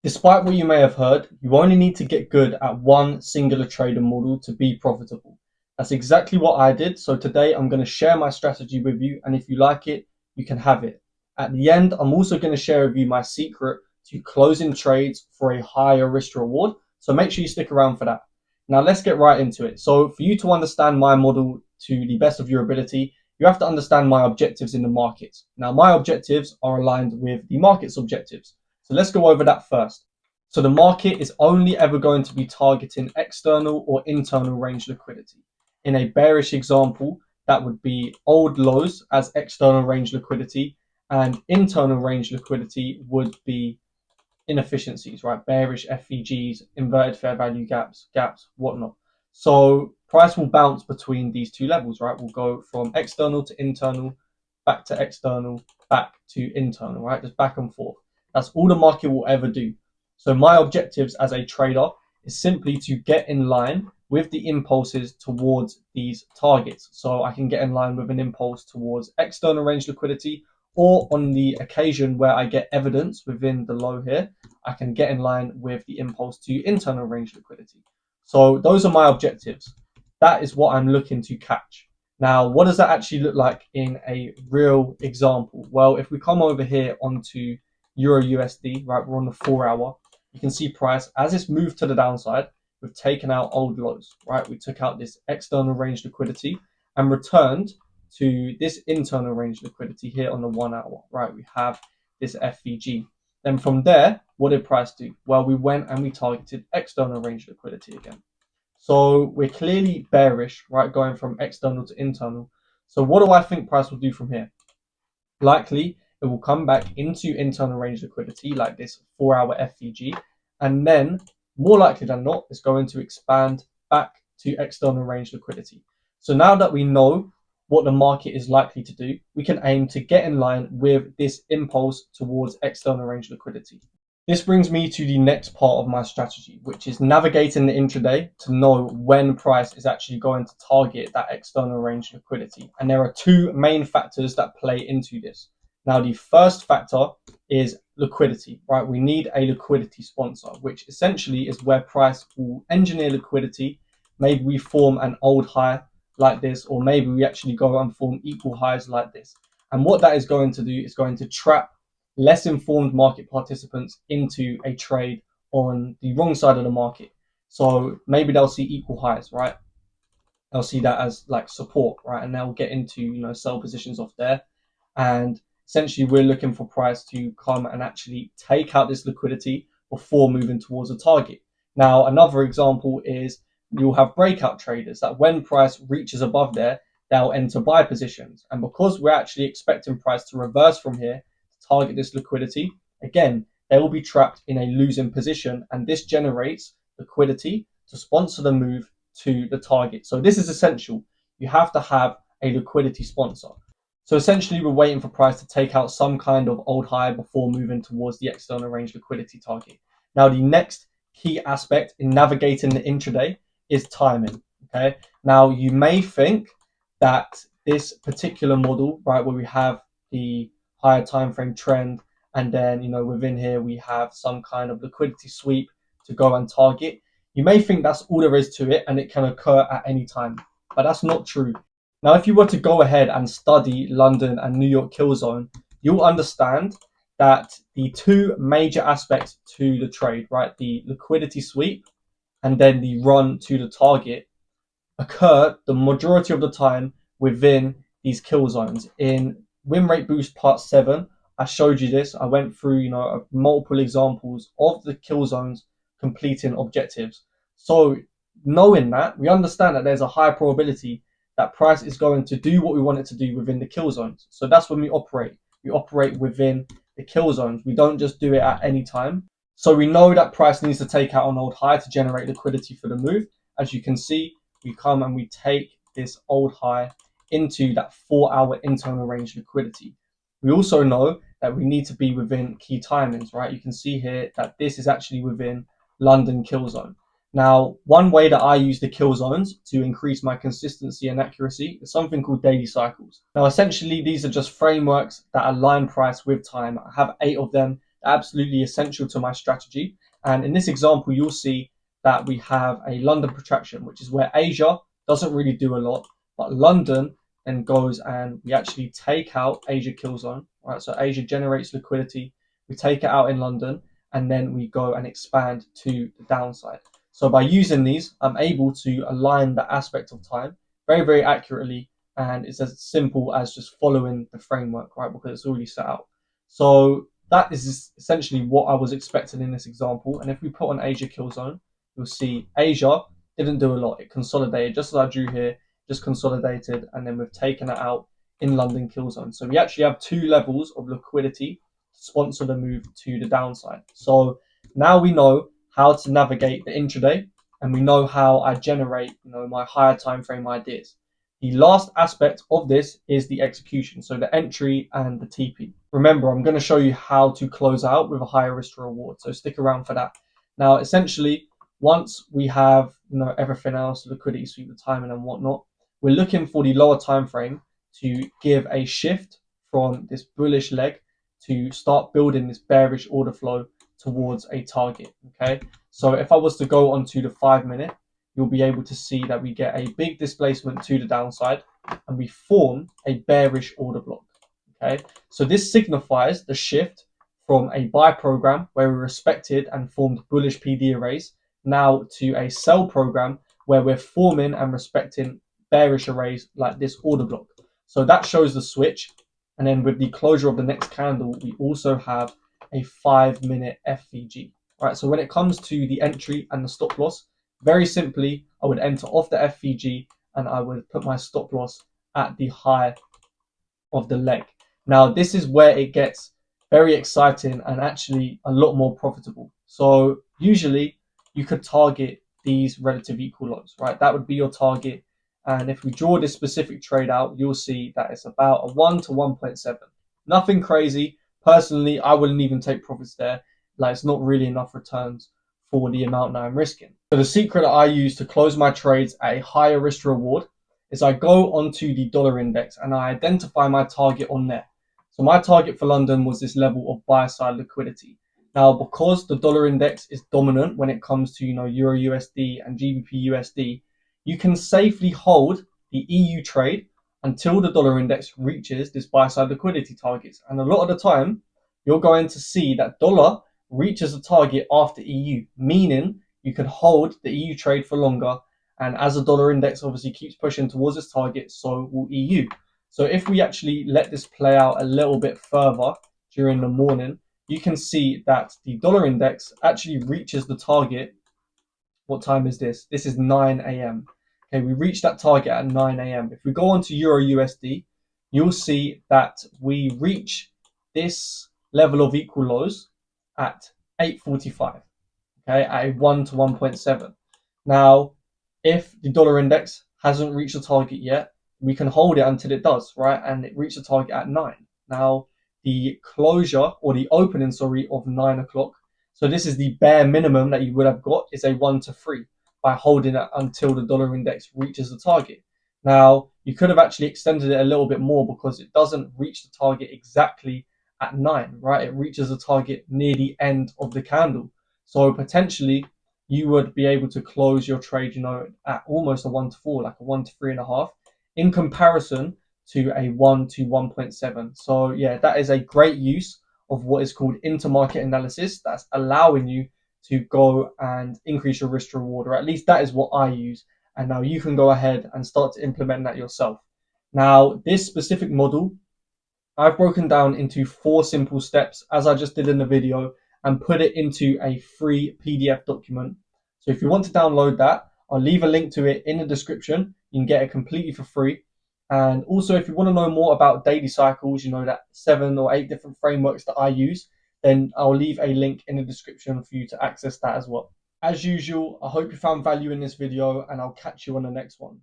Despite what you may have heard, you only need to get good at one singular trader model to be profitable. That's exactly what I did. So today I'm going to share my strategy with you, and if you like it, you can have it. At the end, I'm also going to share with you my secret to closing trades for a higher risk reward. So make sure you stick around for that. Now let's get right into it. So for you to understand my model to the best of your ability, you have to understand my objectives in the market. Now my objectives are aligned with the market's objectives. So let's go over that first. So the market is only ever going to be targeting external or internal range liquidity. In a bearish example, that would be old lows as external range liquidity, and internal range liquidity would be inefficiencies, right? Bearish FVGs, inverted fair value gaps, whatnot. So price will bounce between these two levels, right? We'll go from external to internal, back to external, back to internal, right? Just back and forth. That's all the market will ever do. So my objectives as a trader is simply to get in line with the impulses towards these targets. So I can get in line with an impulse towards external range liquidity, or on the occasion where I get evidence within the low here, I can get in line with the impulse to internal range liquidity. So those are my objectives. That is what I'm looking to catch. Now, what does that actually look like in a real example? Well, if we come over here onto Euro USD, right, we're on the 4 hour, you can see price as it's moved to the downside, we've taken out old lows, right? We took out this external range liquidity and returned to this internal range liquidity here on the 1 hour, right? We have this FVG. Then from there, what did price do? Well, we went and we targeted external range liquidity again. So we're clearly bearish, right? Going from external to internal. So what do I think price will do from here? Likely it will come back into internal range liquidity like this 4 hour FVG, and then more likely than not, it's going to expand back to external range liquidity. So now that we know what the market is likely to do, we can aim to get in line with this impulse towards external range liquidity. This brings me to the next part of my strategy, which is navigating the intraday to know when price is actually going to target that external range liquidity. And there are two main factors that play into this. Now, the first factor is liquidity, right? We need a liquidity sponsor, which essentially is where price will engineer liquidity. Maybe we form an old high like this, or maybe we actually go and form equal highs like this. And what that is going to do is going to trap less informed market participants into a trade on the wrong side of the market. So maybe they'll see equal highs, right? They'll see that as like support, right? And they'll get into, sell positions off there. And essentially we're looking for price to come and actually take out this liquidity before moving towards a target. Now, another example is you'll have breakout traders that when price reaches above there, they'll enter buy positions. And because we're actually expecting price to reverse from here, target this liquidity, again, they will be trapped in a losing position, and this generates liquidity to sponsor the move to the target. So this is essential. You have to have a liquidity sponsor. So essentially, we're waiting for price to take out some kind of old high before moving towards the external range liquidity target. Now, the next key aspect in navigating the intraday is timing. Okay. Now, you may think that this particular model, right, where we have the higher time frame trend, and then within here we have some kind of liquidity sweep to go and target. You may think that's all there is to it and it can occur at any time, but that's not true. Now, if you were to go ahead and study London and New York kill zone, you'll understand that the two major aspects to the trade, right, the liquidity sweep and then the run to the target, occur the majority of the time within these kill zones. In Win Rate Boost Part 7, I showed you this. I went through, multiple examples of the kill zones completing objectives. So knowing that, we understand that there's a high probability that price is going to do what we want it to do within the kill zones. So that's when we operate. We operate within the kill zones. We don't just do it at any time. So we know that price needs to take out an old high to generate liquidity for the move. As you can see, we come and we take this old high into that 4 hour internal range liquidity. We also know that we need to be within key timings, right? You can see here that this is actually within London kill zone. Now, one way that I use the kill zones to increase my consistency and accuracy is something called daily cycles. Now, essentially, these are just frameworks that align price with time. I have 8 of them. absolutely essential to my strategy. And in this example, you'll see that we have a London protraction, which is where Asia doesn't really do a lot, but London then goes and we actually take out Asia kill zone, right? So Asia generates liquidity, we take it out in London, and then we go and expand to the downside. So by using these, I'm able to align the aspect of time very, very accurately, and it's as simple as just following the framework, right? Because it's already set out. So that is essentially what I was expecting in this example. And if we put on Asia kill zone, you'll see Asia didn't do a lot. It consolidated just as I drew here, just consolidated, and then we've taken it out in London kill zone. So we actually have two levels of liquidity to sponsor the move to the downside. So now we know how to navigate the intraday, and we know how I generate, my higher time frame ideas. The last aspect of this is the execution, so the entry and the TP. Remember, I'm going to show you how to close out with a higher risk to reward, so stick around for that. Now, essentially, once we have everything else, liquidity sweep, the timing and whatnot, we're looking for the lower time frame to give a shift from this bullish leg to start building this bearish order flow towards a target. Okay, so if I was to go onto the 5-minute, you'll be able to see that we get a big displacement to the downside and we form a bearish order block. Okay, so this signifies the shift from a buy program where we respected and formed bullish PD arrays now to a sell program where we're forming and respecting bearish arrays like this order block. So that shows the switch. And then with the closure of the next candle, we also have a 5-minute FVG. Right, so when it comes to the entry and the stop loss, very simply, I would enter off the FVG and I would put my stop loss at the high of the leg. Now, this is where it gets very exciting and actually a lot more profitable. So usually you could target these relative equal lows, right? That would be your target. And if we draw this specific trade out, you'll see that it's about a 1 to 1.7. Nothing crazy. Personally, I wouldn't even take profits there. Like, it's not really enough returns for the amount that I'm risking. So the secret that I use to close my trades at a higher risk to reward is I go onto the dollar index and I identify my target on there. So my target for London was this level of buy side liquidity. Now, because the dollar index is dominant when it comes to Euro USD and GBP USD, you can safely hold the EU trade until the dollar index reaches this buy side liquidity targets. And a lot of the time, you're going to see that dollar reaches the target after EU, meaning you can hold the EU trade for longer. And as the dollar index obviously keeps pushing towards its target, so will EU. So if we actually let this play out a little bit further during the morning, you can see that the dollar index actually reaches the target. What time is this? This is 9 a.m. Okay, we reached that target at 9 a.m. If we go on to Euro USD, you'll see that we reach this level of equal lows at 8:45. Okay, at a 1 to 1.7. Now, if the dollar index hasn't reached the target yet, we can hold it until it does, right? And it reached the target at 9. Now, the closure or the opening, of 9 o'clock. So this is the bare minimum that you would have got is a 1 to 3 by holding it until the dollar index reaches the target. Now, you could have actually extended it a little bit more because it doesn't reach the target exactly at 9, right? It reaches the target near the end of the candle. So potentially you would be able to close your trade, at almost a 1 to 4, like a 1 to 3.5, in comparison to a 1 to 1.7. So yeah, that is a great use of what is called intermarket analysis. That's allowing you to go and increase your risk to reward, or at least that is what I use. And now you can go ahead and start to implement that yourself. Now, this specific model, I've broken down into 4 simple steps, as I just did in the video, and put it into a free PDF document. So if you want to download that, I'll leave a link to it in the description. You can get it completely for free. And also, if you want to know more about daily cycles, that 7 or 8 different frameworks that I use, then I'll leave a link in the description for you to access that as well. As usual, I hope you found value in this video, and I'll catch you on the next one.